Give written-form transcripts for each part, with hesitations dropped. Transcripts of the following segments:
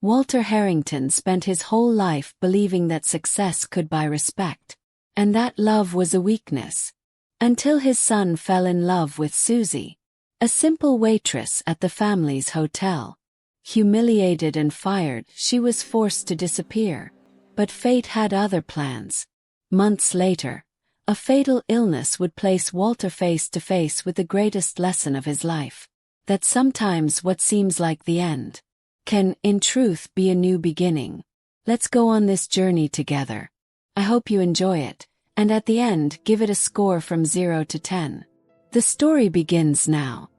Walter Harrington spent his whole life believing that success could buy respect, and that love was a weakness. Until his son fell in love with Susie, a simple waitress at the family's hotel. Humiliated and fired, she was forced to disappear. But fate had other plans. Months later, a fatal illness would place Walter face to face with the greatest lesson of his life. That sometimes what seems like the end can, in truth, be a new beginning. Let's go on this journey together. I hope you enjoy it, and at the end, give it a score from 0 to 10. The story begins now.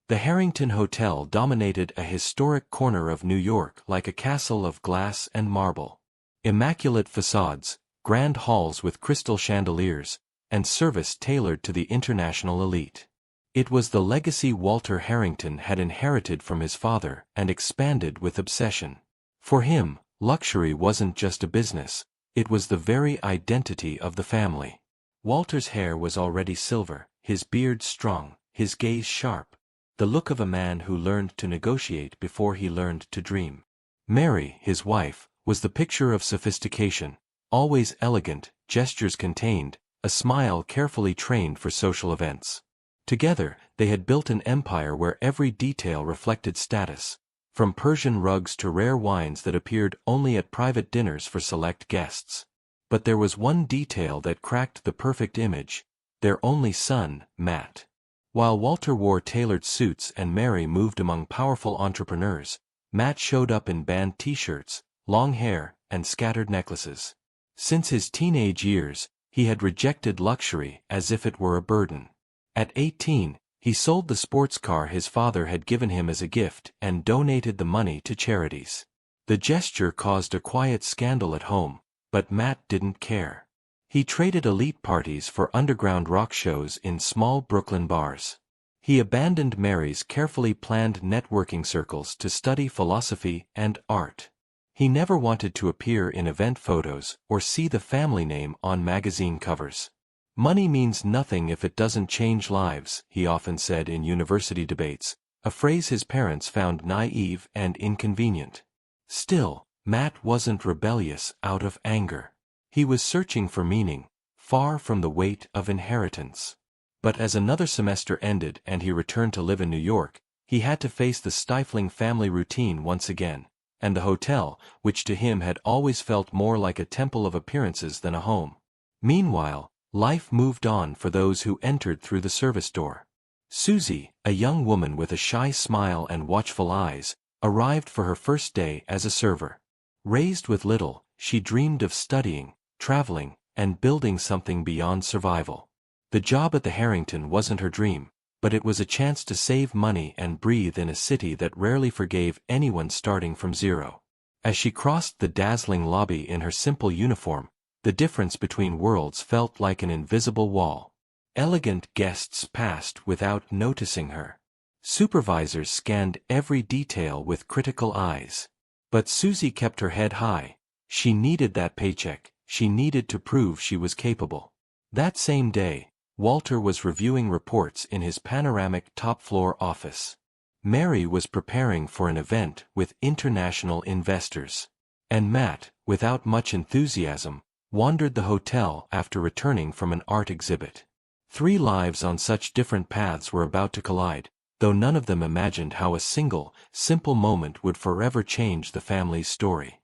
The Harrington Hotel dominated a historic corner of New York like a castle of glass and marble. Immaculate facades, grand halls with crystal chandeliers, and service tailored to the international elite. It was the legacy Walter Harrington had inherited from his father and expanded with obsession. For him, luxury wasn't just a business, it was the very identity of the family. Walter's hair was already silver, his beard strong, his gaze sharp, the look of a man who learned to negotiate before he learned to dream. Mary, his wife, was the picture of sophistication, always elegant, gestures contained, a smile carefully trained for social events. Together, they had built an empire where every detail reflected status, from Persian rugs to rare wines that appeared only at private dinners for select guests. But there was one detail that cracked the perfect image: their only son, Matt. While Walter wore tailored suits and Mary moved among powerful entrepreneurs, Matt showed up in band t-shirts, long hair, and scattered necklaces. Since his teenage years, he had rejected luxury as if it were a burden. At 18, he sold the sports car his father had given him as a gift and donated the money to charities. The gesture caused a quiet scandal at home, but Matt didn't care. He traded elite parties for underground rock shows in small Brooklyn bars. He abandoned Mary's carefully planned networking circles to study philosophy and art. He never wanted to appear in event photos or see the family name on magazine covers. Money means nothing if it doesn't change lives, he often said in university debates, a phrase his parents found naive and inconvenient. Still, Matt wasn't rebellious out of anger. He was searching for meaning, far from the weight of inheritance. But as another semester ended and he returned to live in New York, he had to face the stifling family routine once again, and the hotel, which to him had always felt more like a temple of appearances than a home. Meanwhile, life moved on for those who entered through the service door. Susie, a young woman with a shy smile and watchful eyes, arrived for her first day as a server. Raised with little, she dreamed of studying, traveling, and building something beyond survival. The job at the Harrington wasn't her dream, but it was a chance to save money and breathe in a city that rarely forgave anyone starting from zero. As she crossed the dazzling lobby in her simple uniform, the difference between worlds felt like an invisible wall. Elegant guests passed without noticing her. Supervisors scanned every detail with critical eyes. But Susie kept her head high. She needed that paycheck. She needed to prove she was capable. That same day, Walter was reviewing reports in his panoramic top-floor office. Mary was preparing for an event with international investors. And Matt, without much enthusiasm, wandered the hotel after returning from an art exhibit. 3 lives on such different paths were about to collide, though none of them imagined how a single, simple moment would forever change the family's story.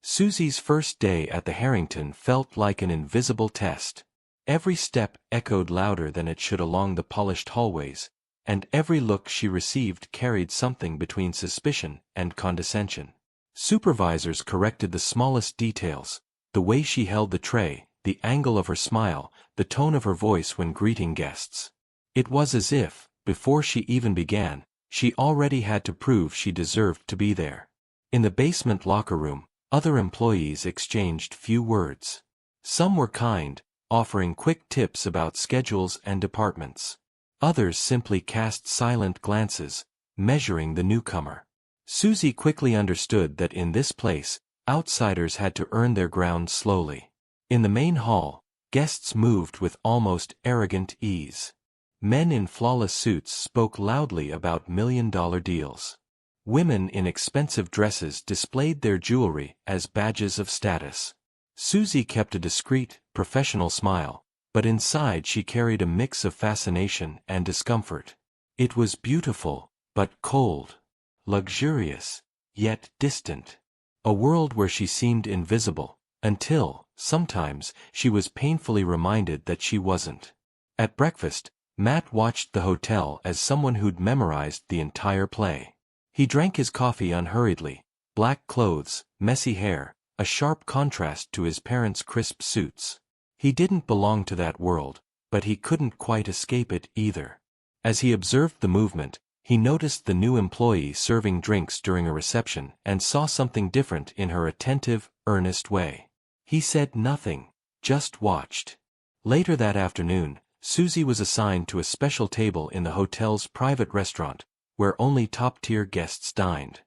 Susie's first day at the Harrington felt like an invisible test. Every step echoed louder than it should along the polished hallways, and every look she received carried something between suspicion and condescension. Supervisors corrected the smallest details: the way she held the tray, the angle of her smile, the tone of her voice when greeting guests. It was as if, before she even began, she already had to prove she deserved to be there. In the basement locker room, other employees exchanged few words. Some were kind, offering quick tips about schedules and departments. Others simply cast silent glances, measuring the newcomer. Susie quickly understood that in this place, outsiders had to earn their ground slowly. In the main hall, guests moved with almost arrogant ease. Men in flawless suits spoke loudly about million-dollar deals. Women in expensive dresses displayed their jewelry as badges of status. Susie kept a discreet, professional smile, but inside she carried a mix of fascination and discomfort. It was beautiful, but cold. Luxurious, yet distant. A world where she seemed invisible, until, sometimes, she was painfully reminded that she wasn't. At breakfast, Matt watched the hotel as someone who'd memorized the entire play. He drank his coffee unhurriedly, black clothes, messy hair, a sharp contrast to his parents' crisp suits. He didn't belong to that world, but he couldn't quite escape it either. As he observed the movement, he noticed the new employee serving drinks during a reception and saw something different in her attentive, earnest way. He said nothing, just watched. Later that afternoon, Susie was assigned to a special table in the hotel's private restaurant, where only top-tier guests dined.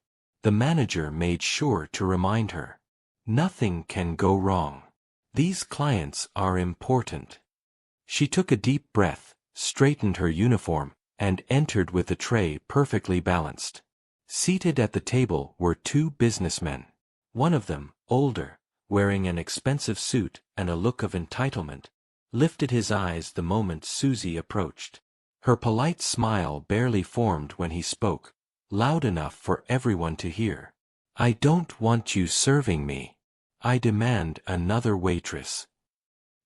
The manager made sure to remind her. Nothing can go wrong. These clients are important. She took a deep breath, straightened her uniform, and entered with a tray perfectly balanced. Seated at the table were two businessmen. One of them, older, wearing an expensive suit and a look of entitlement, lifted his eyes the moment Susie approached. Her polite smile barely formed when he spoke, loud enough for everyone to hear. "I don't want you serving me. I demand another waitress."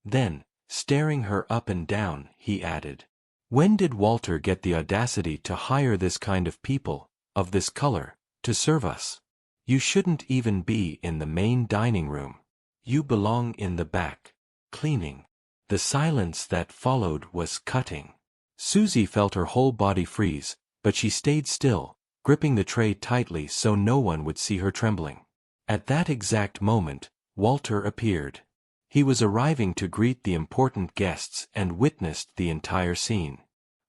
Then, staring her up and down, he added, "When did Walter get the audacity to hire this kind of people, of this color, to serve us? You shouldn't even be in the main dining room. You belong in the back, cleaning." The silence that followed was cutting. Susie felt her whole body freeze, but she stayed still, gripping the tray tightly so no one would see her trembling. At that exact moment, Walter appeared. He was arriving to greet the important guests and witnessed the entire scene.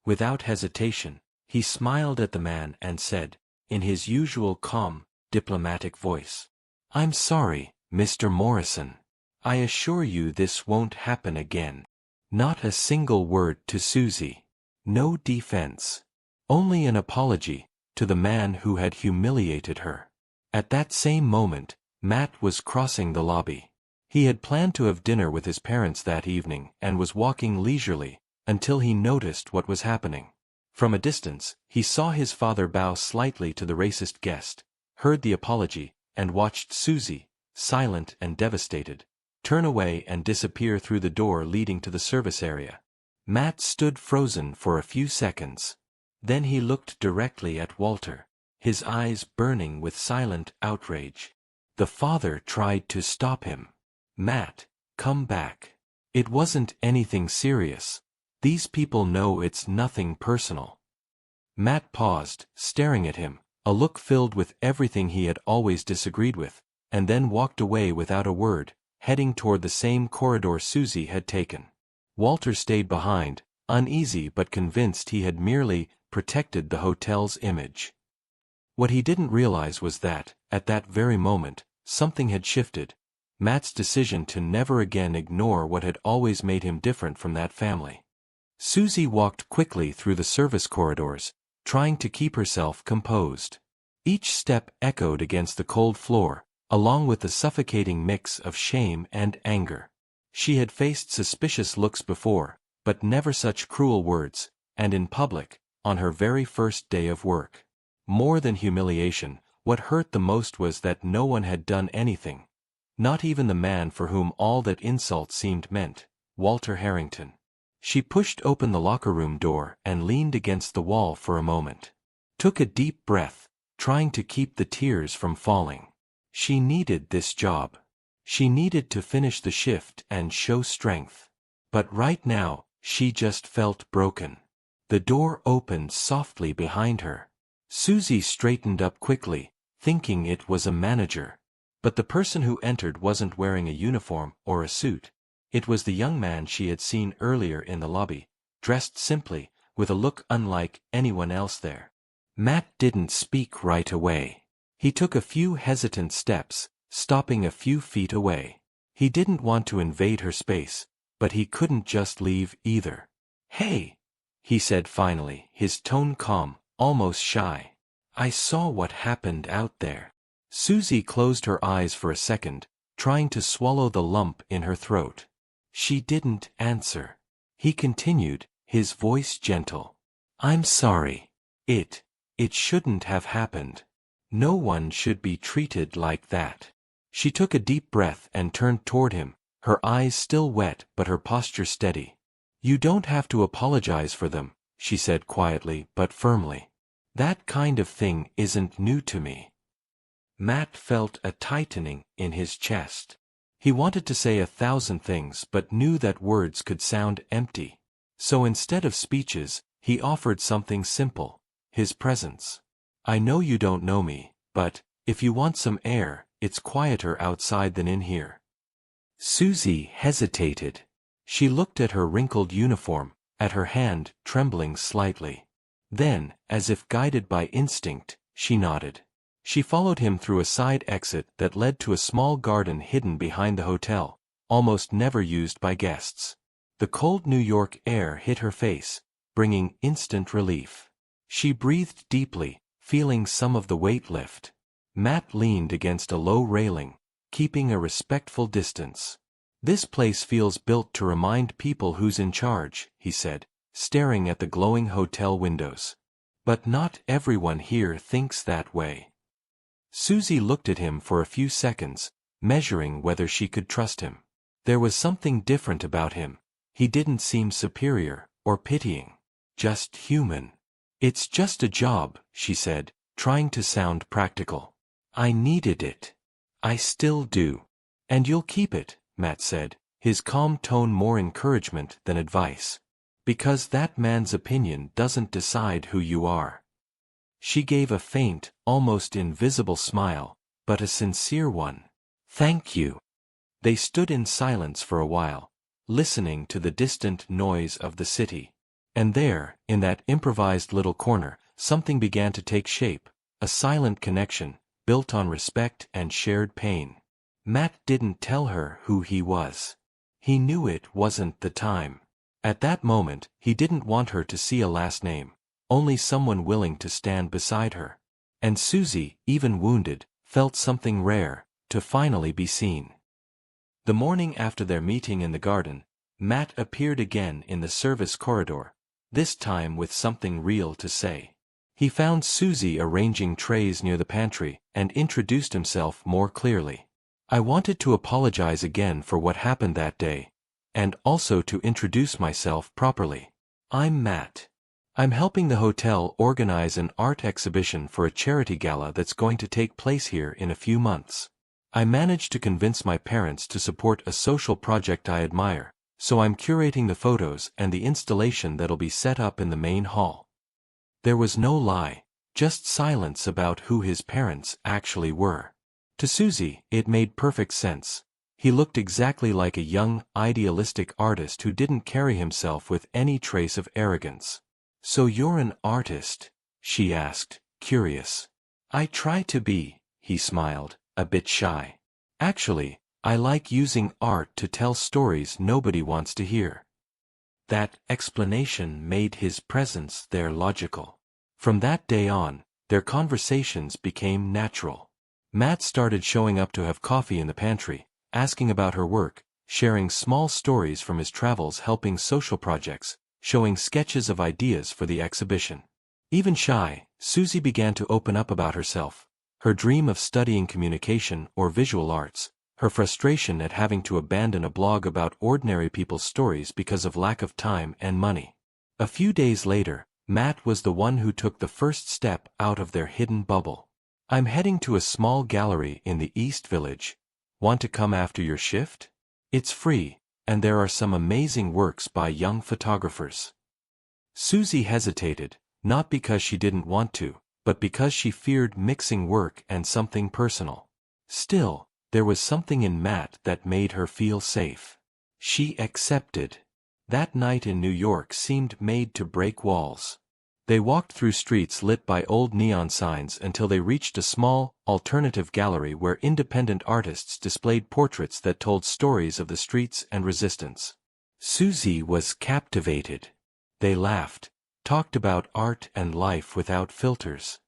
Without hesitation, he smiled at the man and said, in his usual calm, diplomatic voice, "I'm sorry, Mr. Morrison. I assure you this won't happen again." Not a single word to Susie. No defense. Only an apology to the man who had humiliated her. At that same moment, Matt was crossing the lobby. He had planned to have dinner with his parents that evening and was walking leisurely until he noticed what was happening. From a distance, he saw his father bow slightly to the racist guest, heard the apology, and watched Susie, silent and devastated, turn away and disappear through the door leading to the service area. Matt stood frozen for a few seconds. Then he looked directly at Walter, his eyes burning with silent outrage. The father tried to stop him. "Matt, come back. It wasn't anything serious. These people know it's nothing personal." Matt paused, staring at him, a look filled with everything he had always disagreed with, and then walked away without a word, heading toward the same corridor Susie had taken. Walter stayed behind, uneasy but convinced he had merely protected the hotel's image. What he didn't realize was that, at that very moment, something had shifted. Matt's decision to never again ignore what had always made him different from that family. Susie walked quickly through the service corridors, trying to keep herself composed. Each step echoed against the cold floor, along with the suffocating mix of shame and anger. She had faced suspicious looks before, but never such cruel words, and in public, on her very first day of work. More than humiliation, what hurt the most was that no one had done anything. Not even the man for whom all that insult seemed meant, Walter Harrington. She pushed open the locker room door and leaned against the wall for a moment. Took a deep breath, trying to keep the tears from falling. She needed this job. She needed to finish the shift and show strength. But right now, she just felt broken. The door opened softly behind her. Susie straightened up quickly, thinking it was a manager. But the person who entered wasn't wearing a uniform or a suit. It was the young man she had seen earlier in the lobby, dressed simply, with a look unlike anyone else there. Matt didn't speak right away. He took a few hesitant steps, stopping a few feet away. He didn't want to invade her space, but he couldn't just leave either. "Hey," he said finally, his tone calm, almost shy. I saw what happened out there. Susie closed her eyes for a second, trying to swallow the lump in her throat. She didn't answer. He continued, his voice gentle. I'm sorry. It shouldn't have happened. No one should be treated like that. She took a deep breath and turned toward him, her eyes still wet but her posture steady. You don't have to apologize for them, she said quietly but firmly. That kind of thing isn't new to me. Matt felt a tightening in his chest. He wanted to say 1,000 things but knew that words could sound empty. So instead of speeches, he offered something simple, his presence. I know you don't know me, but, if you want some air, it's quieter outside than in here. Susie hesitated. She looked at her wrinkled uniform, at her hand trembling slightly. Then, as if guided by instinct, she nodded. She followed him through a side exit that led to a small garden hidden behind the hotel, almost never used by guests. The cold New York air hit her face, bringing instant relief. She breathed deeply, feeling some of the weight lift. Matt leaned against a low railing, keeping a respectful distance. This place feels built to remind people who's in charge, he said, staring at the glowing hotel windows. But not everyone here thinks that way. Susie looked at him for a few seconds, measuring whether she could trust him. There was something different about him. He didn't seem superior, or pitying. Just human. It's just a job, she said, trying to sound practical. I needed it. I still do. And you'll keep it, Matt said, his calm tone more encouragement than advice. Because that man's opinion doesn't decide who you are. She gave a faint, almost invisible smile, but a sincere one. Thank you. They stood in silence for a while, listening to the distant noise of the city. And there, in that improvised little corner, something began to take shape, a silent connection, built on respect and shared pain. Matt didn't tell her who he was. He knew it wasn't the time. At that moment, he didn't want her to see a last name. Only someone willing to stand beside her. And Susie, even wounded, felt something rare, to finally be seen. The morning after their meeting in the garden, Matt appeared again in the service corridor, this time with something real to say. He found Susie arranging trays near the pantry and introduced himself more clearly. I wanted to apologize again for what happened that day, and also to introduce myself properly. I'm Matt. I'm helping the hotel organize an art exhibition for a charity gala that's going to take place here in a few months. I managed to convince my parents to support a social project I admire, so I'm curating the photos and the installation that'll be set up in the main hall. There was no lie, just silence about who his parents actually were. To Susie, it made perfect sense. He looked exactly like a young, idealistic artist who didn't carry himself with any trace of arrogance. So you're an artist? She asked, curious. I try to be, he smiled, a bit shy. Actually, I like using art to tell stories nobody wants to hear. That explanation made his presence there logical. From that day on, their conversations became natural. Matt started showing up to have coffee in the pantry, asking about her work, sharing small stories from his travels helping social projects, showing sketches of ideas for the exhibition. Even shy, Susie began to open up about herself, her dream of studying communication or visual arts, her frustration at having to abandon a blog about ordinary people's stories because of lack of time and money. A few days later, Matt was the one who took the first step out of their hidden bubble. I'm heading to a small gallery in the East Village. Want to come after your shift? It's free, and there are some amazing works by young photographers. Susie hesitated, not because she didn't want to, but because she feared mixing work and something personal. Still, there was something in Matt that made her feel safe. She accepted. That night in New York seemed made to break walls. They walked through streets lit by old neon signs until they reached a small, alternative gallery where independent artists displayed portraits that told stories of the streets and resistance. Susie was captivated. They laughed, talked about art and life without filters.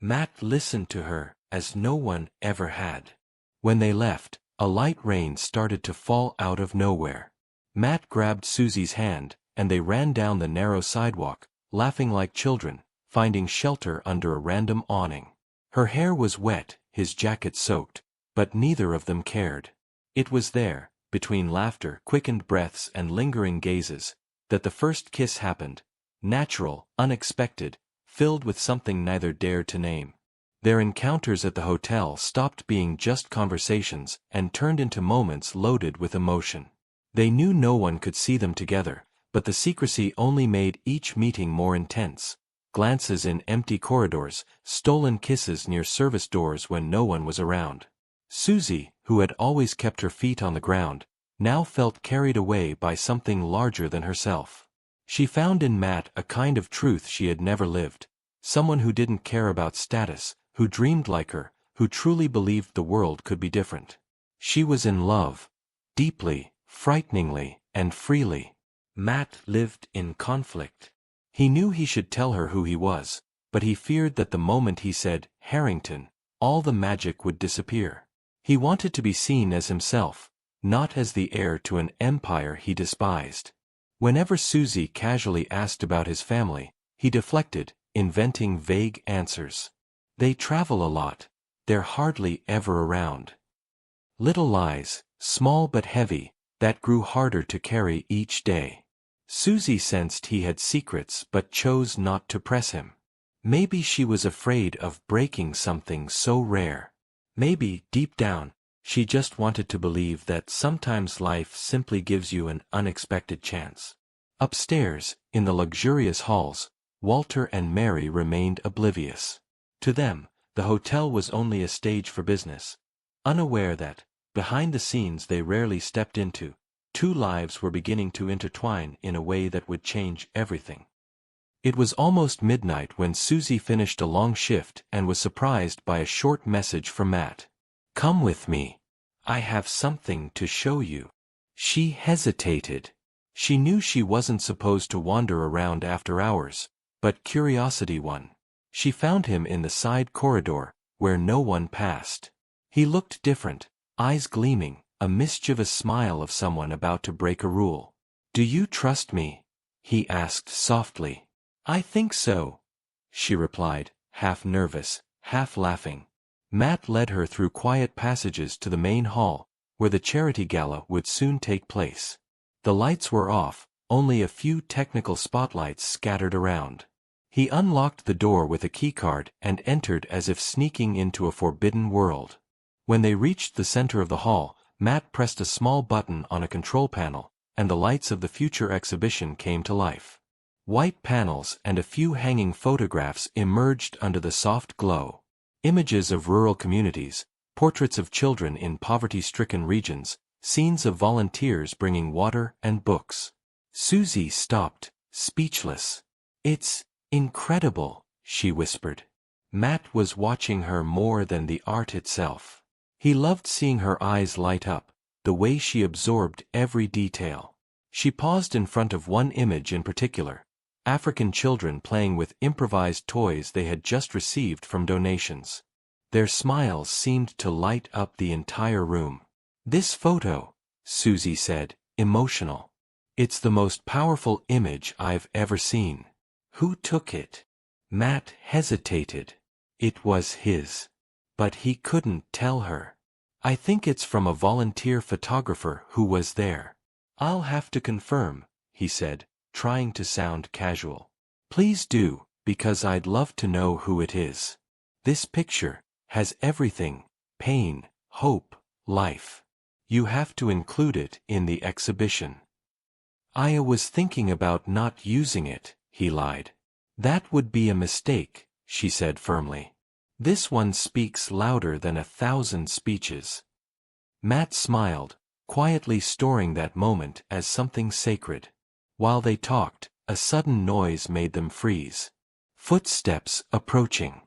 Matt listened to her, as no one ever had. When they left, a light rain started to fall out of nowhere. Matt grabbed Susie's hand, and they ran down the narrow sidewalk, laughing like children, finding shelter under a random awning. Her hair was wet, his jacket soaked, but neither of them cared. It was there, between laughter, quickened breaths and lingering gazes, that the first kiss happened, natural, unexpected, filled with something neither dared to name. Their encounters at the hotel stopped being just conversations and turned into moments loaded with emotion. They knew no one could see them together, but the secrecy only made each meeting more intense. Glances in empty corridors, stolen kisses near service doors when no one was around. Susie, who had always kept her feet on the ground, now felt carried away by something larger than herself. She found in Matt a kind of truth she had never lived, someone who didn't care about status, who dreamed like her, who truly believed the world could be different. She was in love, deeply, frighteningly, and freely. Matt lived in conflict. He knew he should tell her who he was, but he feared that the moment he said, Harrington, all the magic would disappear. He wanted to be seen as himself, not as the heir to an empire he despised. Whenever Susie casually asked about his family, he deflected, inventing vague answers. They travel a lot. They're hardly ever around. Little lies, small but heavy, that grew harder to carry each day. Susie sensed he had secrets but chose not to press him. Maybe she was afraid of breaking something so rare. Maybe, deep down, she just wanted to believe that sometimes life simply gives you an unexpected chance. Upstairs, in the luxurious halls, Walter and Mary remained oblivious. To them, the hotel was only a stage for business, unaware that, behind the scenes they rarely stepped into, two lives were beginning to intertwine in a way that would change everything. It was almost midnight when Susie finished a long shift and was surprised by a short message from Matt. "Come with me. I have something to show you." She hesitated. She knew she wasn't supposed to wander around after hours, but curiosity won. She found him in the side corridor, where no one passed. He looked different, eyes gleaming, a mischievous smile of someone about to break a rule. "Do you trust me?" he asked softly. "I think so," she replied, half nervous, half laughing. Matt led her through quiet passages to the main hall, where the charity gala would soon take place. The lights were off, only a few technical spotlights scattered around. He unlocked the door with a keycard and entered as if sneaking into a forbidden world. When they reached the center of the hall, Matt pressed a small button on a control panel, and the lights of the future exhibition came to life. White panels and a few hanging photographs emerged under the soft glow. Images of rural communities, portraits of children in poverty-stricken regions, scenes of volunteers bringing water and books. Susie stopped, speechless. "It's incredible," she whispered. Matt was watching her more than the art itself. He loved seeing her eyes light up, the way she absorbed every detail. She paused in front of one image in particular, African children playing with improvised toys they had just received from donations. Their smiles seemed to light up the entire room. "This photo," Susie said, emotional. "It's the most powerful image I've ever seen." "Who took it?" Matt hesitated. It was his. But he couldn't tell her. "I think it's from a volunteer photographer who was there." "I'll have to confirm," he said, trying to sound casual. "Please do, because I'd love to know who it is. This picture has everything: pain, hope, life. You have to include it in the exhibition." "I was thinking about not using it," he lied. "That would be a mistake," she said firmly. "This one speaks louder than 1,000 speeches." Matt smiled, quietly storing that moment as something sacred. While they talked, a sudden noise made them freeze. Footsteps approaching.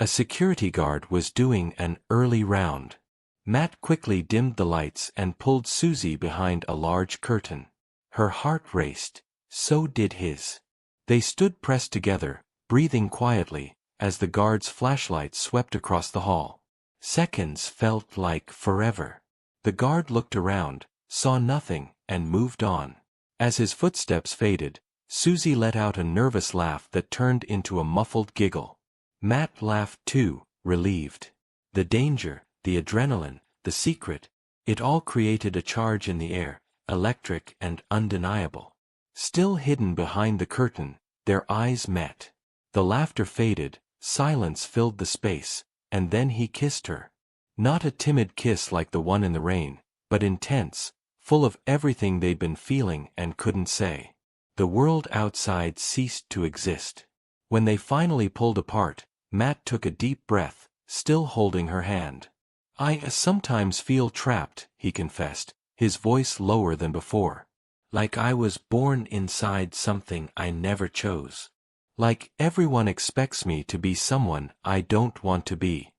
A security guard was doing an early round. Matt quickly dimmed the lights and pulled Susie behind a large curtain. Her heart raced, so did his. They stood pressed together, breathing quietly, as the guard's flashlight swept across the hall. Seconds felt like forever. The guard looked around, saw nothing, and moved on. As his footsteps faded, Susie let out a nervous laugh that turned into a muffled giggle. Matt laughed too, relieved. The danger, the adrenaline, the secret, it all created a charge in the air, electric and undeniable. Still hidden behind the curtain, their eyes met. The laughter faded, silence filled the space, and then he kissed her. Not a timid kiss like the one in the rain, but intense, full of everything they'd been feeling and couldn't say. The world outside ceased to exist. When they finally pulled apart, Matt took a deep breath, still holding her hand. "I sometimes feel trapped," he confessed, his voice lower than before. "Like I was born inside something I never chose. Like everyone expects me to be someone I don't want to be."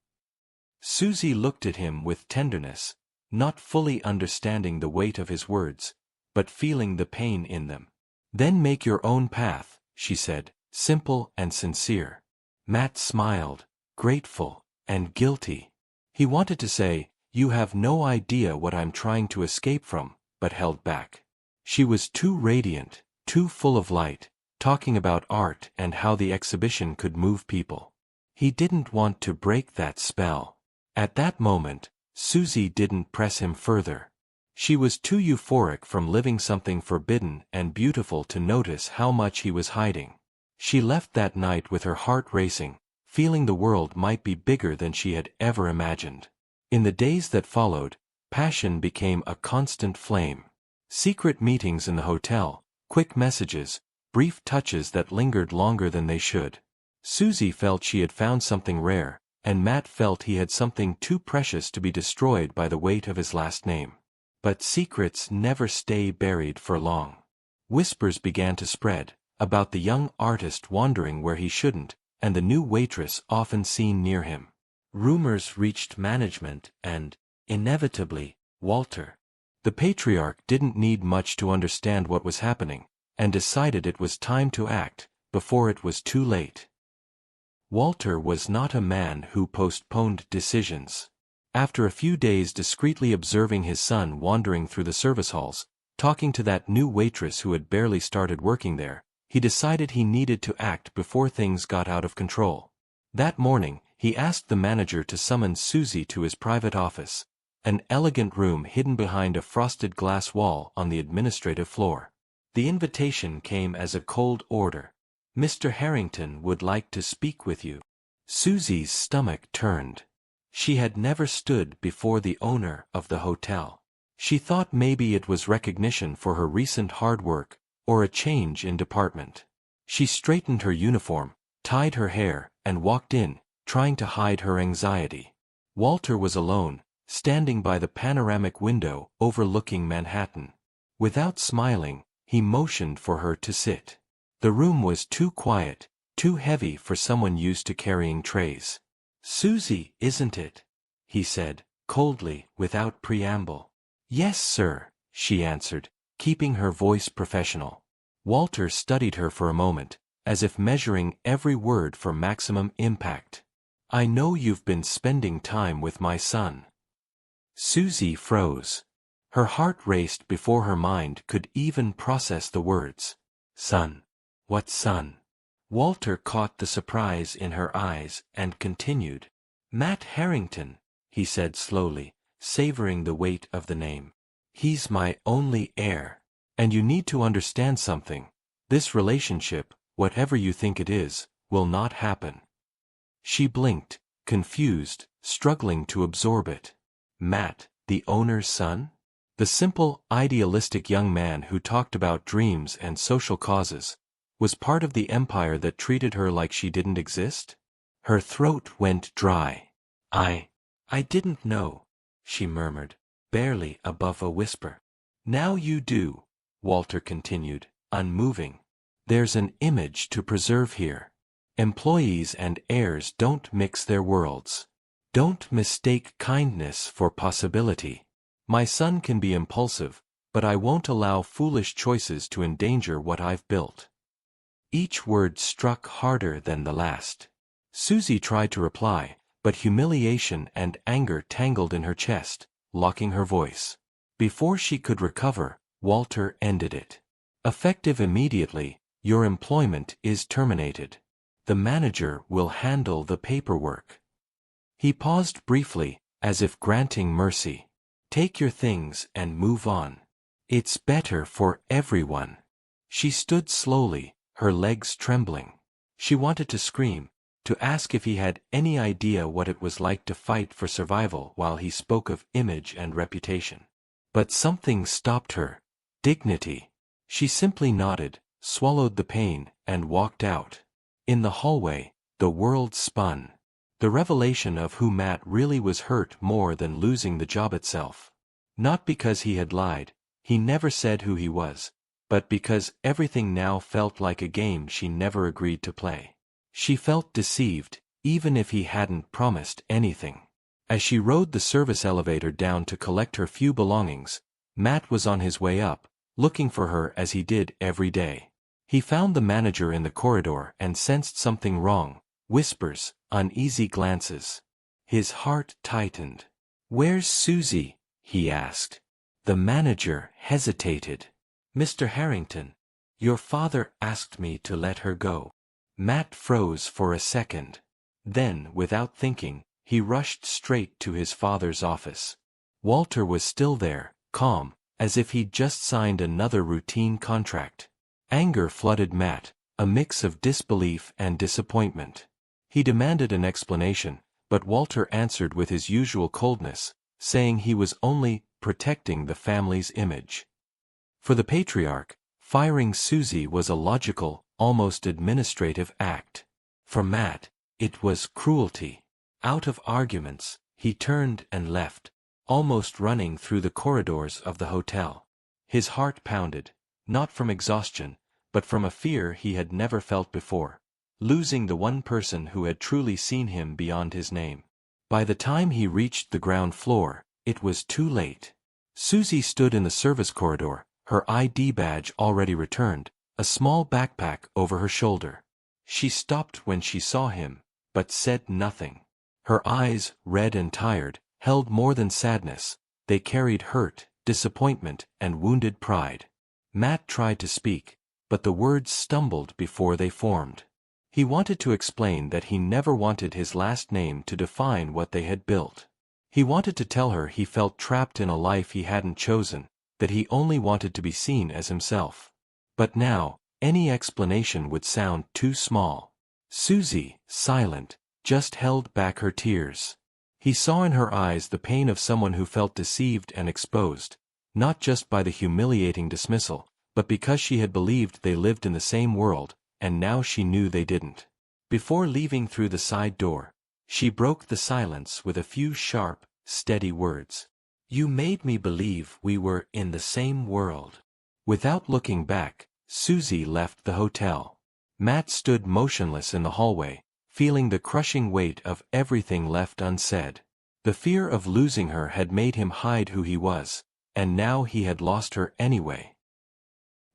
Susie looked at him with tenderness, not fully understanding the weight of his words, but feeling the pain in them. "Then make your own path," she said, simple and sincere. Matt smiled, grateful and guilty. He wanted to say, "You have no idea what I'm trying to escape from," but held back. She was too radiant, too full of light, talking about art and how the exhibition could move people. He didn't want to break that spell. At that moment, Susie didn't press him further. She was too euphoric from living something forbidden and beautiful to notice how much he was hiding. She left that night with her heart racing, feeling the world might be bigger than she had ever imagined. In the days that followed, passion became a constant flame. Secret meetings in the hotel, quick messages, brief touches that lingered longer than they should. Susie felt she had found something rare, and Matt felt he had something too precious to be destroyed by the weight of his last name. But secrets never stay buried for long. Whispers began to spread, about the young artist wandering where he shouldn't, and the new waitress often seen near him. Rumors reached management and, inevitably, Walter. The patriarch didn't need much to understand what was happening, and decided it was time to act, before it was too late. Walter was not a man who postponed decisions. After a few days discreetly observing his son wandering through the service halls, talking to that new waitress who had barely started working there, he decided he needed to act before things got out of control. That morning, he asked the manager to summon Susie to his private office, an elegant room hidden behind a frosted glass wall on the administrative floor. The invitation came as a cold order. "Mr. Harrington would like to speak with you." Susie's stomach turned. She had never stood before the owner of the hotel. She thought maybe it was recognition for her recent hard work, or a change in department. She straightened her uniform, tied her hair, and walked in, trying to hide her anxiety. Walter was alone, standing by the panoramic window overlooking Manhattan. Without smiling, he motioned for her to sit. The room was too quiet, too heavy for someone used to carrying trays. "Susie, isn't it?" he said, coldly, without preamble. "Yes, sir," she answered, keeping her voice professional. Walter studied her for a moment, as if measuring every word for maximum impact. "I know you've been spending time with my son." Susie froze. Her heart raced before her mind could even process the words. "Son? What son?" Walter caught the surprise in her eyes and continued. "Matt Harrington," he said slowly, savoring the weight of the name. "He's my only heir. And you need to understand something. This relationship, whatever you think it is, will not happen." She blinked, confused, struggling to absorb it. Matt, the owner's son? The simple, idealistic young man who talked about dreams and social causes, was part of the empire that treated her like she didn't exist? Her throat went dry. I didn't know," she murmured, barely above a whisper. "Now you do," Walter continued, unmoving. "There's an image to preserve here. Employees and heirs don't mix their worlds. Don't mistake kindness for possibility. My son can be impulsive, but I won't allow foolish choices to endanger what I've built." Each word struck harder than the last. Susie tried to reply, but humiliation and anger tangled in her chest, locking her voice. Before she could recover, Walter ended it. Effective immediately, your employment is terminated. The manager will handle the paperwork. He paused briefly, as if granting mercy. Take your things and move on. It's better for everyone. She stood slowly, her legs trembling. She wanted to scream, to ask if he had any idea what it was like to fight for survival while he spoke of image and reputation. But something stopped her. Dignity. She simply nodded, swallowed the pain, and walked out. In the hallway, the world spun. The revelation of who Matt really was hurt more than losing the job itself. Not because he had lied, he never said who he was, but because everything now felt like a game she never agreed to play. She felt deceived, even if he hadn't promised anything. As she rode the service elevator down to collect her few belongings, Matt was on his way up, looking for her as he did every day. He found the manager in the corridor and sensed something wrong, whispers, uneasy glances. His heart tightened. "Where's Susie?" he asked. The manager hesitated. "Mr. Harrington, your father asked me to let her go." Matt froze for a second. Then, without thinking, he rushed straight to his father's office. Walter was still there, calm, as if he'd just signed another routine contract. Anger flooded Matt, a mix of disbelief and disappointment. He demanded an explanation, but Walter answered with his usual coldness, saying he was only protecting the family's image. For the patriarch, firing Susie was a logical, almost administrative act. For Matt, it was cruelty. Out of arguments, he turned and left, almost running through the corridors of the hotel. His heart pounded, not from exhaustion, but from a fear he had never felt before, losing the one person who had truly seen him beyond his name. By the time he reached the ground floor, it was too late. Susie stood in the service corridor, her ID badge already returned, a small backpack over her shoulder. She stopped when she saw him, but said nothing. Her eyes, red and tired, held more than sadness, they carried hurt, disappointment, and wounded pride. Matt tried to speak, but the words stumbled before they formed. He wanted to explain that he never wanted his last name to define what they had built. He wanted to tell her he felt trapped in a life he hadn't chosen, that he only wanted to be seen as himself. But now, any explanation would sound too small. Susie, silent, just held back her tears. He saw in her eyes the pain of someone who felt deceived and exposed, not just by the humiliating dismissal, but because she had believed they lived in the same world, and now she knew they didn't. Before leaving through the side door, she broke the silence with a few sharp, steady words. "You made me believe we were in the same world." Without looking back, Susie left the hotel. Matt stood motionless in the hallway, feeling the crushing weight of everything left unsaid. The fear of losing her had made him hide who he was, and now he had lost her anyway.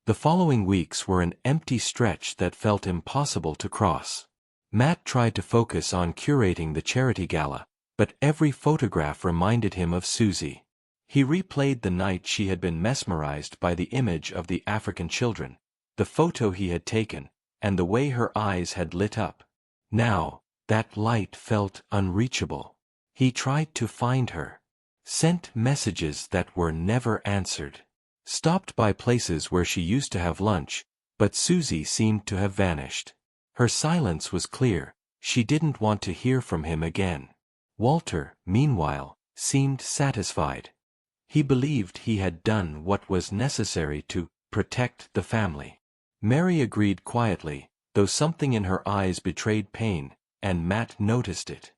The following weeks were an empty stretch that felt impossible to cross. Matt tried to focus on curating the charity gala, but every photograph reminded him of Susie. He replayed the night she had been mesmerized by the image of the African children, the photo he had taken, and the way her eyes had lit up. Now, that light felt unreachable. He tried to find her. Sent messages that were never answered. Stopped by places where she used to have lunch, but Susie seemed to have vanished. Her silence was clear, she didn't want to hear from him again. Walter, meanwhile, seemed satisfied. He believed he had done what was necessary to protect the family. Mary agreed quietly, though something in her eyes betrayed pain, and Matt noticed it.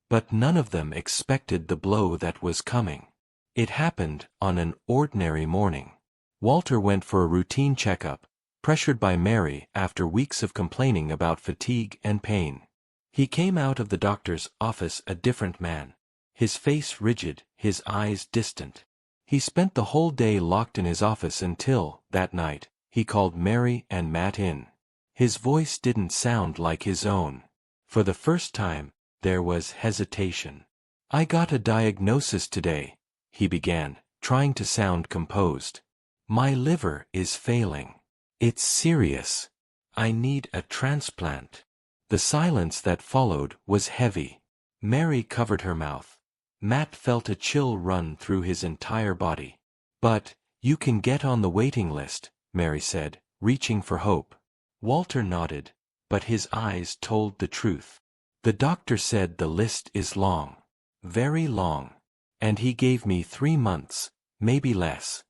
But none of them expected the blow that was coming. It happened on an ordinary morning. Walter went for a routine checkup, pressured by Mary after weeks of complaining about fatigue and pain. He came out of the doctor's office a different man, his face rigid, his eyes distant. He spent the whole day locked in his office until, that night, he called Mary and Matt in. His voice didn't sound like his own. For the first time, there was hesitation. "I got a diagnosis today," he began, trying to sound composed. "My liver is failing. It's serious. I need a transplant." The silence that followed was heavy. Mary covered her mouth. Matt felt a chill run through his entire body. "But, you can get on the waiting list," Mary said, reaching for hope. Walter nodded, but his eyes told the truth. "The doctor said the list is long. Very long. And he gave me 3 months, maybe less."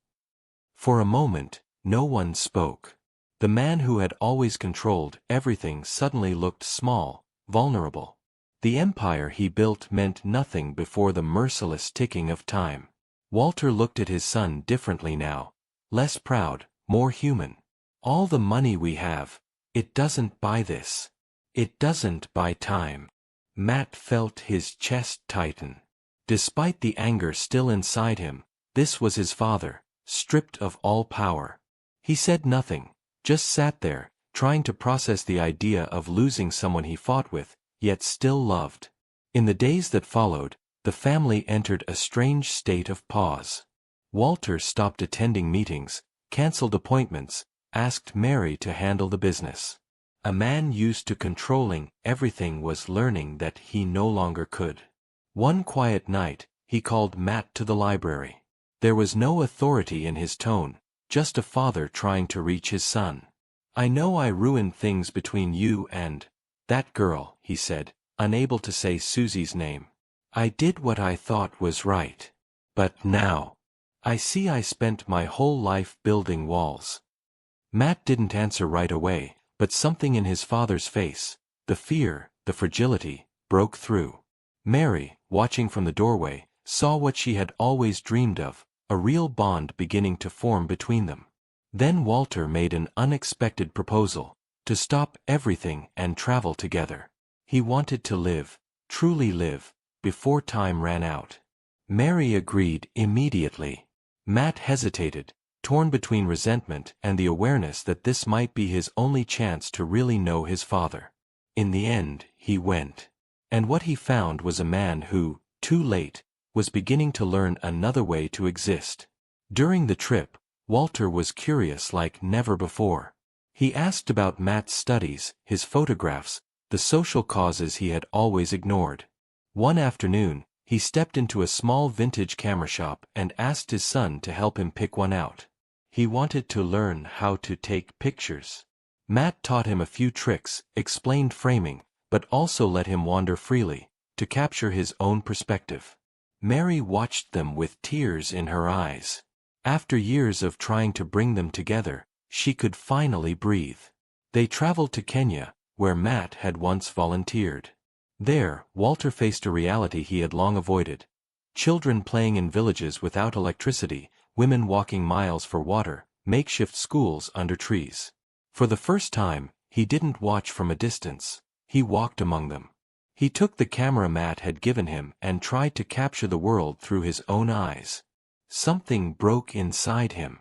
For a moment, no one spoke. The man who had always controlled everything suddenly looked small, vulnerable. The empire he built meant nothing before the merciless ticking of time. Walter looked at his son differently now, less proud, more human. "All the money we have, it doesn't buy this. It doesn't buy time." Matt felt his chest tighten. Despite the anger still inside him, this was his father, stripped of all power. He said nothing, just sat there, trying to process the idea of losing someone he fought with, yet still loved. In the days that followed, the family entered a strange state of pause. Walter stopped attending meetings, canceled appointments, asked Mary to handle the business. A man used to controlling everything was learning that he no longer could. One quiet night, he called Matt to the library. There was no authority in his tone, just a father trying to reach his son. "I know I ruined things between you and that girl," he said, unable to say Susie's name. "I did what I thought was right. But now, I see I spent my whole life building walls." Matt didn't answer right away, but something in his father's face, the fear, the fragility, broke through. Mary, watching from the doorway, saw what she had always dreamed of, a real bond beginning to form between them. Then Walter made an unexpected proposal, to stop everything and travel together. He wanted to live, truly live, before time ran out. Mary agreed immediately. Matt hesitated, torn between resentment and the awareness that this might be his only chance to really know his father. In the end, he went. And what he found was a man who, too late, was beginning to learn another way to exist. During the trip, Walter was curious like never before. He asked about Matt's studies, his photographs, the social causes he had always ignored. One afternoon, he stepped into a small vintage camera shop and asked his son to help him pick one out. He wanted to learn how to take pictures. Matt taught him a few tricks, explained framing, but also let him wander freely, to capture his own perspective. Mary watched them with tears in her eyes. After years of trying to bring them together, she could finally breathe. They traveled to Kenya, where Matt had once volunteered. There, Walter faced a reality he had long avoided. Children playing in villages without electricity, women walking miles for water, makeshift schools under trees. For the first time, he didn't watch from a distance. He walked among them. He took the camera Matt had given him and tried to capture the world through his own eyes. Something broke inside him.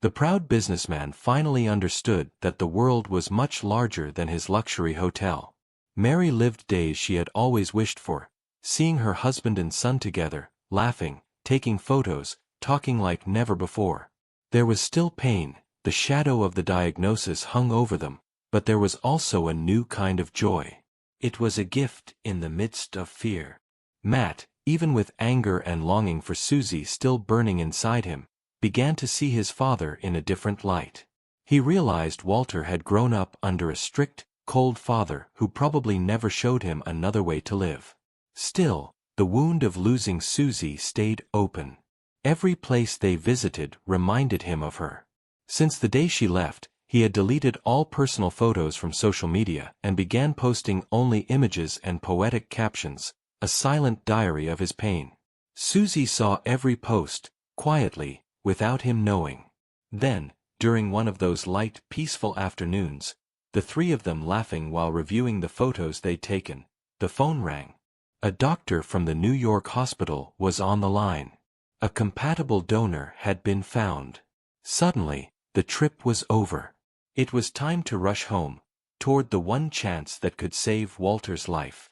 The proud businessman finally understood that the world was much larger than his luxury hotel. Mary lived days she had always wished for, seeing her husband and son together, laughing, taking photos, talking like never before. There was still pain, the shadow of the diagnosis hung over them, but there was also a new kind of joy. It was a gift in the midst of fear. Matt, even with anger and longing for Susie still burning inside him, began to see his father in a different light. He realized Walter had grown up under a strict, cold father who probably never showed him another way to live. Still, the wound of losing Susie stayed open. Every place they visited reminded him of her. Since the day she left, he had deleted all personal photos from social media and began posting only images and poetic captions, a silent diary of his pain. Susie saw every post, quietly, without him knowing. Then, during one of those light, peaceful afternoons, the three of them laughing while reviewing the photos they'd taken, the phone rang. A doctor from the New York hospital was on the line. A compatible donor had been found. Suddenly, the trip was over. It was time to rush home, toward the one chance that could save Walter's life.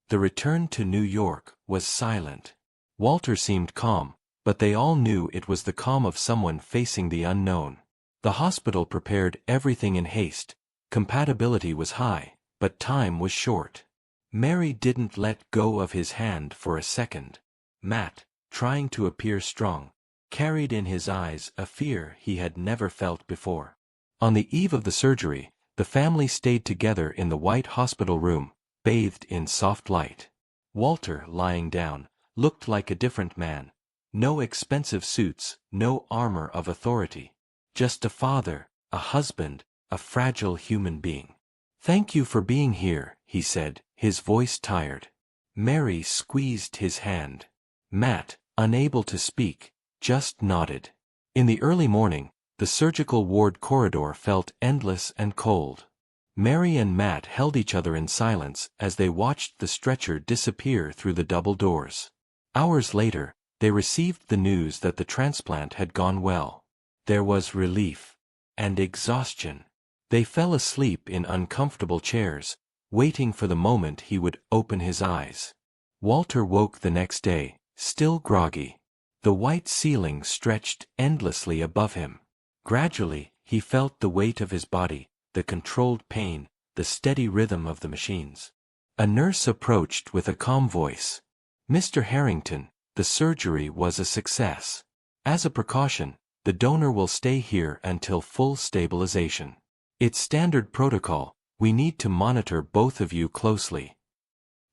The return to New York was silent. Walter seemed calm, but they all knew it was the calm of someone facing the unknown. The hospital prepared everything in haste. Compatibility was high, but time was short. Mary didn't let go of his hand for a second. Matt, trying to appear strong, carried in his eyes a fear he had never felt before. On the eve of the surgery, the family stayed together in the white hospital room, bathed in soft light. Walter, lying down, looked like a different man. No expensive suits, no armor of authority. Just a father, a husband, a fragile human being. "Thank you for being here," he said, his voice tired. Mary squeezed his hand. Matt, unable to speak, just nodded. In the early morning, the surgical ward corridor felt endless and cold. Mary and Matt held each other in silence as they watched the stretcher disappear through the double doors. Hours later, they received the news that the transplant had gone well. There was relief and exhaustion. They fell asleep in uncomfortable chairs, waiting for the moment he would open his eyes. Walter woke the next day, still groggy. The white ceiling stretched endlessly above him. Gradually, he felt the weight of his body, the controlled pain, the steady rhythm of the machines. A nurse approached with a calm voice. "Mr. Harrington, the surgery was a success. As a precaution, the donor will stay here until full stabilization. It's standard protocol, we need to monitor both of you closely."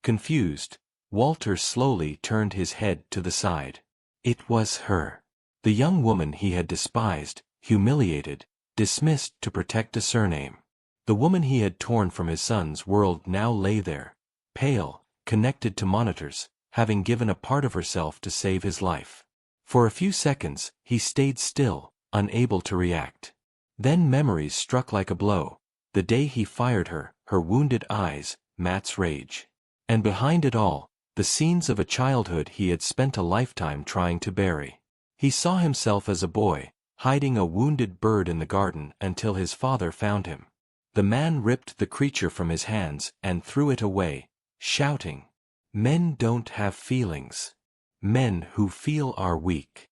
Confused, Walter slowly turned his head to the side. It was her. The young woman he had despised, humiliated, dismissed to protect a surname. The woman he had torn from his son's world now lay there, pale, connected to monitors, having given a part of herself to save his life. For a few seconds, he stayed still, unable to react. Then memories struck like a blow. The day he fired her, her wounded eyes, Matt's rage. And behind it all, the scenes of a childhood he had spent a lifetime trying to bury. He saw himself as a boy, hiding a wounded bird in the garden until his father found him. The man ripped the creature from his hands and threw it away, shouting, "Men don't have feelings. Men who feel are weak."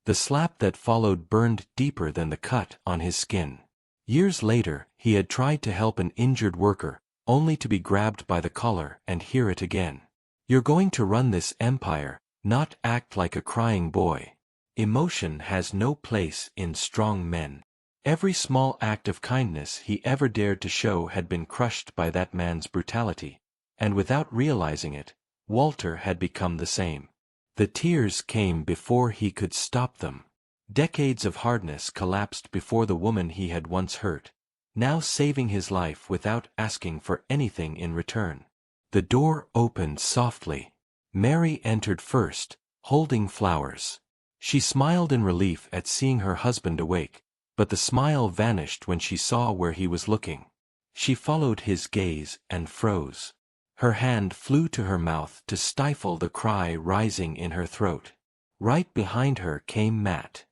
The slap that followed burned deeper than the cut on his skin. Years later, he had tried to help an injured worker, only to be grabbed by the collar and hear it again. "You're going to run this empire, not act like a crying boy. Emotion has no place in strong men." Every small act of kindness he ever dared to show had been crushed by that man's brutality, and without realizing it, Walter had become the same. The tears came before he could stop them. Decades of hardness collapsed before the woman he had once hurt, now saving his life without asking for anything in return. The door opened softly. Mary entered first, holding flowers. She smiled in relief at seeing her husband awake, but the smile vanished when she saw where he was looking. She followed his gaze and froze. Her hand flew to her mouth to stifle the cry rising in her throat. Right behind her came Matt.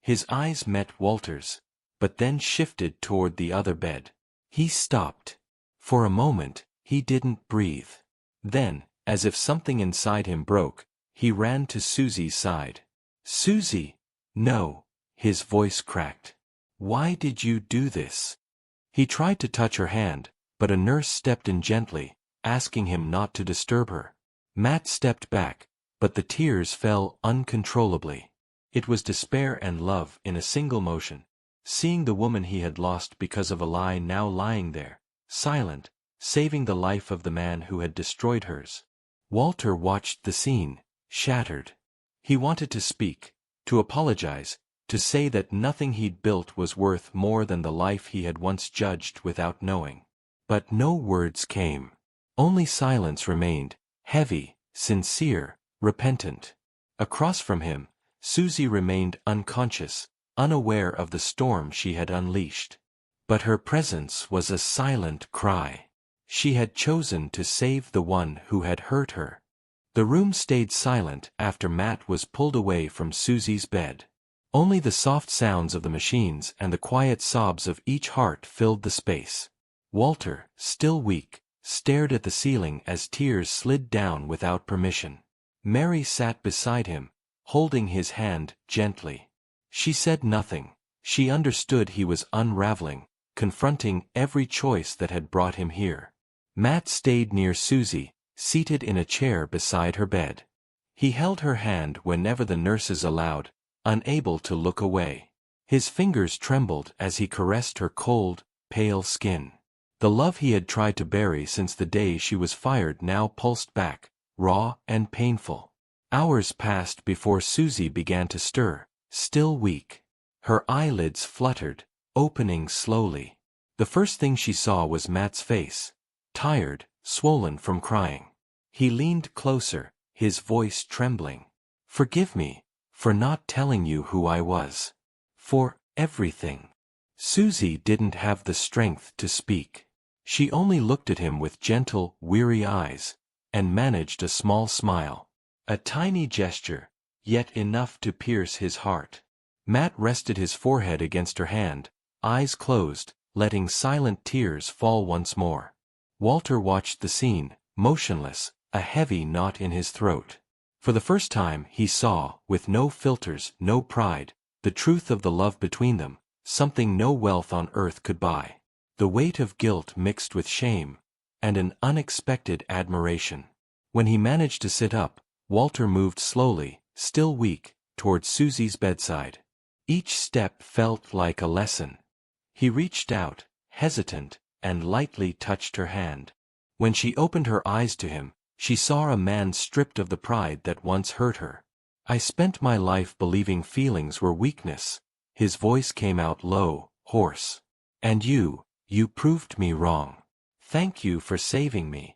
His eyes met Walter's, but then shifted toward the other bed. He stopped. For a moment, he didn't breathe. Then, as if something inside him broke, he ran to Susie's side. "Susie!" "No," his voice cracked. "Why did you do this?" He tried to touch her hand, but a nurse stepped in gently, asking him not to disturb her. Matt stepped back, but the tears fell uncontrollably. It was despair and love in a single motion, seeing the woman he had lost because of a lie now lying there, silent, saving the life of the man who had destroyed hers. Walter watched the scene, shattered. He wanted to speak, to apologize, to say that nothing he'd built was worth more than the life he had once judged without knowing. But no words came. Only silence remained, heavy, sincere, repentant. Across from him, Susie remained unconscious, unaware of the storm she had unleashed. But her presence was a silent cry. She had chosen to save the one who had hurt her. The room stayed silent after Matt was pulled away from Susie's bed. Only the soft sounds of the machines and the quiet sobs of each heart filled the space. Walter, still weak, stared at the ceiling as tears slid down without permission. Mary sat beside him, holding his hand gently. She said nothing. She understood he was unraveling, confronting every choice that had brought him here. Matt stayed near Susie, seated in a chair beside her bed. He held her hand whenever the nurses allowed, unable to look away. His fingers trembled as he caressed her cold, pale skin. The love he had tried to bury since the day she was fired now pulsed back, raw and painful. Hours passed before Susie began to stir, still weak. Her eyelids fluttered, opening slowly. The first thing she saw was Matt's face, tired, swollen from crying. He leaned closer, his voice trembling. "Forgive me, for not telling you who I was. For everything." Susie didn't have the strength to speak. She only looked at him with gentle, weary eyes, and managed a small smile. A tiny gesture, yet enough to pierce his heart. Matt rested his forehead against her hand, eyes closed, letting silent tears fall once more. Walter watched the scene, motionless, a heavy knot in his throat. For the first time he saw, with no filters, no pride, the truth of the love between them, something no wealth on earth could buy. The weight of guilt mixed with shame, and an unexpected admiration. When he managed to sit up, Walter moved slowly, still weak, toward Susie's bedside. Each step felt like a lesson. He reached out, hesitant, and lightly touched her hand. When she opened her eyes to him, she saw a man stripped of the pride that once hurt her. "I spent my life believing feelings were weakness." His voice came out low, hoarse. "And you proved me wrong. Thank you for saving me.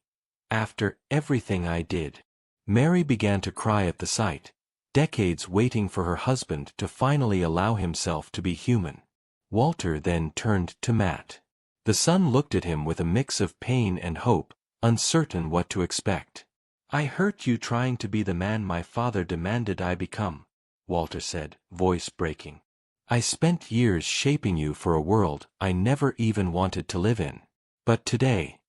After everything I did." Mary began to cry at the sight, decades waiting for her husband to finally allow himself to be human. Walter then turned to Matt. The son looked at him with a mix of pain and hope, uncertain what to expect. "I hurt you trying to be the man my father demanded I become," Walter said, voice breaking. "I spent years shaping you for a world I never even wanted to live in. But today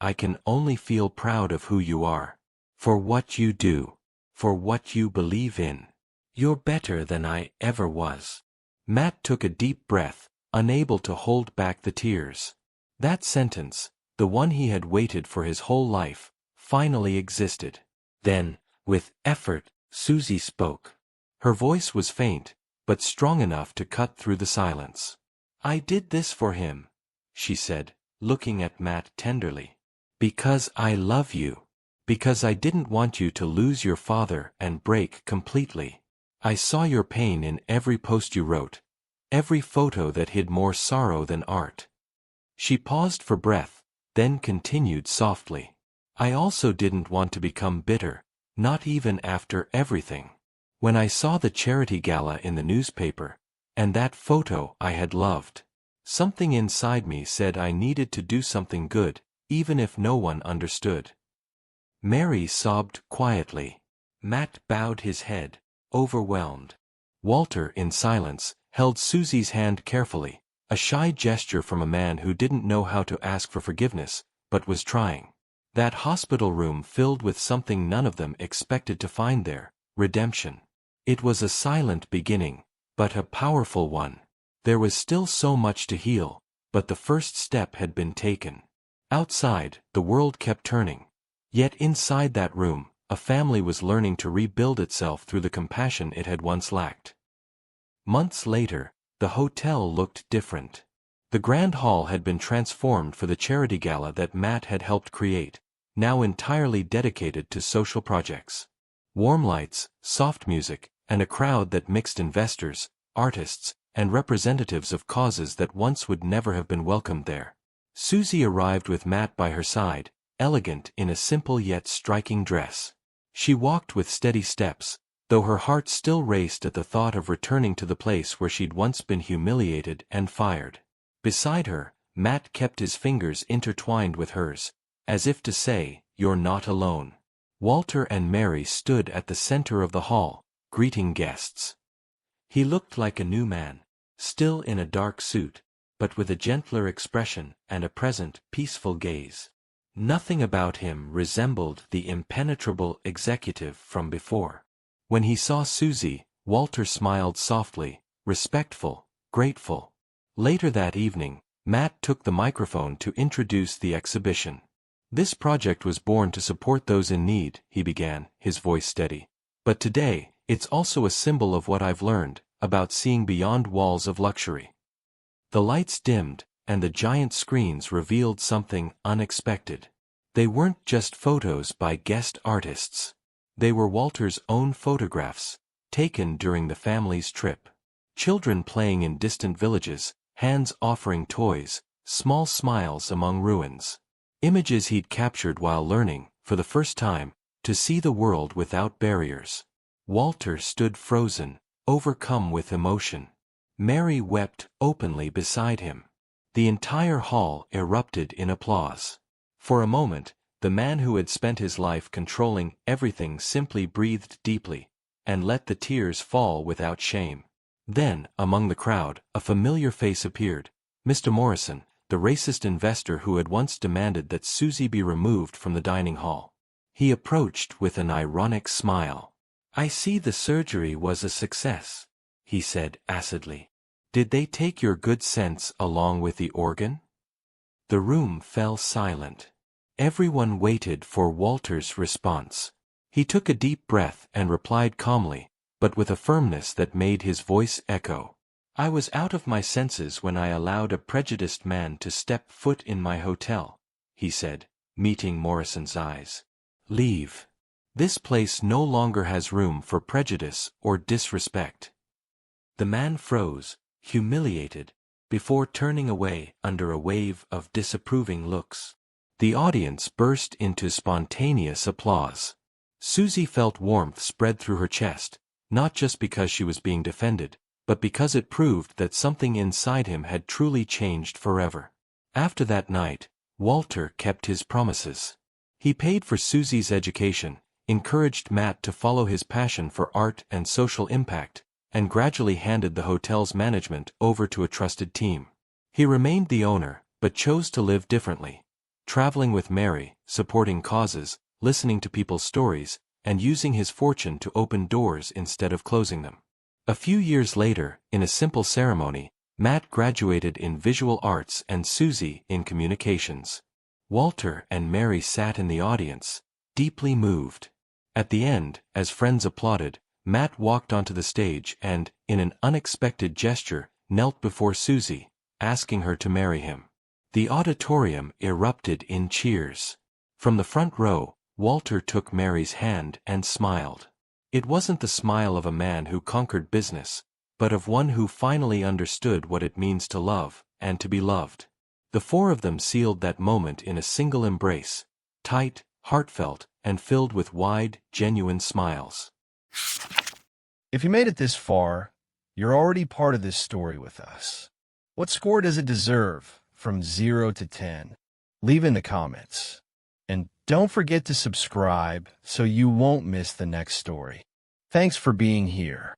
I can only feel proud of who you are. For what you do. For what you believe in. You're better than I ever was." Matt took a deep breath, unable to hold back the tears. That sentence, the one he had waited for his whole life, finally existed. Then, with effort, Susie spoke. Her voice was faint, but strong enough to cut through the silence. "I did this for him," she said, looking at Matt tenderly. "Because I love you. Because I didn't want you to lose your father and break completely. I saw your pain in every post you wrote, every photo that hid more sorrow than art." She paused for breath, then continued softly. "I also didn't want to become bitter, not even after everything. When I saw the charity gala in the newspaper, and that photo I had loved, something inside me said I needed to do something good, even if no one understood." Mary sobbed quietly. Matt bowed his head, overwhelmed. Walter, in silence, held Susie's hand carefully, a shy gesture from a man who didn't know how to ask for forgiveness, but was trying. That hospital room filled with something none of them expected to find there, redemption. It was a silent beginning, but a powerful one. There was still so much to heal, but the first step had been taken. Outside, the world kept turning. Yet inside that room, a family was learning to rebuild itself through the compassion it had once lacked. Months later, the hotel looked different. The grand hall had been transformed for the charity gala that Matt had helped create, now entirely dedicated to social projects. Warm lights, soft music, and a crowd that mixed investors, artists, and representatives of causes that once would never have been welcomed there. Susie arrived with Matt by her side, elegant in a simple yet striking dress. She walked with steady steps, though her heart still raced at the thought of returning to the place where she'd once been humiliated and fired. Beside her, Matt kept his fingers intertwined with hers, as if to say, "You're not alone." Walter and Mary stood at the center of the hall, greeting guests. He looked like a new man, still in a dark suit, but with a gentler expression and a present, peaceful gaze. Nothing about him resembled the impenetrable executive from before. When he saw Susie, Walter smiled softly, respectful, grateful. Later that evening, Matt took the microphone to introduce the exhibition. "This project was born to support those in need," he began, his voice steady. "But today, it's also a symbol of what I've learned about seeing beyond walls of luxury." The lights dimmed, and the giant screens revealed something unexpected. They weren't just photos by guest artists. They were Walter's own photographs, taken during the family's trip. Children playing in distant villages, hands offering toys, small smiles among ruins. Images he'd captured while learning, for the first time, to see the world without barriers. Walter stood frozen, overcome with emotion. Mary wept openly beside him. The entire hall erupted in applause. For a moment, the man who had spent his life controlling everything simply breathed deeply, and let the tears fall without shame. Then, among the crowd, a familiar face appeared. Mr. Morrison, the racist investor who had once demanded that Susie be removed from the dining hall. He approached with an ironic smile. "I see the surgery was a success," he said acidly. "Did they take your good sense along with the organ?" The room fell silent. Everyone waited for Walter's response. He took a deep breath and replied calmly, but with a firmness that made his voice echo. "I was out of my senses when I allowed a prejudiced man to step foot in my hotel," he said, meeting Morrison's eyes. "Leave. This place no longer has room for prejudice or disrespect." The man froze, humiliated, before turning away under a wave of disapproving looks. The audience burst into spontaneous applause. Susie felt warmth spread through her chest, not just because she was being defended, but because it proved that something inside him had truly changed forever. After that night, Walter kept his promises. He paid for Susie's education, encouraged Matt to follow his passion for art and social impact, and gradually handed the hotel's management over to a trusted team. He remained the owner, but chose to live differently, traveling with Mary, supporting causes, listening to people's stories, and using his fortune to open doors instead of closing them. A few years later, in a simple ceremony, Matt graduated in visual arts and Susie in communications. Walter and Mary sat in the audience, deeply moved. At the end, as friends applauded, Matt walked onto the stage and, in an unexpected gesture, knelt before Susie, asking her to marry him. The auditorium erupted in cheers. From the front row, Walter took Mary's hand and smiled. It wasn't the smile of a man who conquered business, but of one who finally understood what it means to love and to be loved. The four of them sealed that moment in a single embrace, tight, heartfelt, and filled with wide, genuine smiles. If you made it this far, you're already part of this story with us. What score does it deserve from 0 to 10? Leave in the comments. And don't forget to subscribe so you won't miss the next story. Thanks for being here.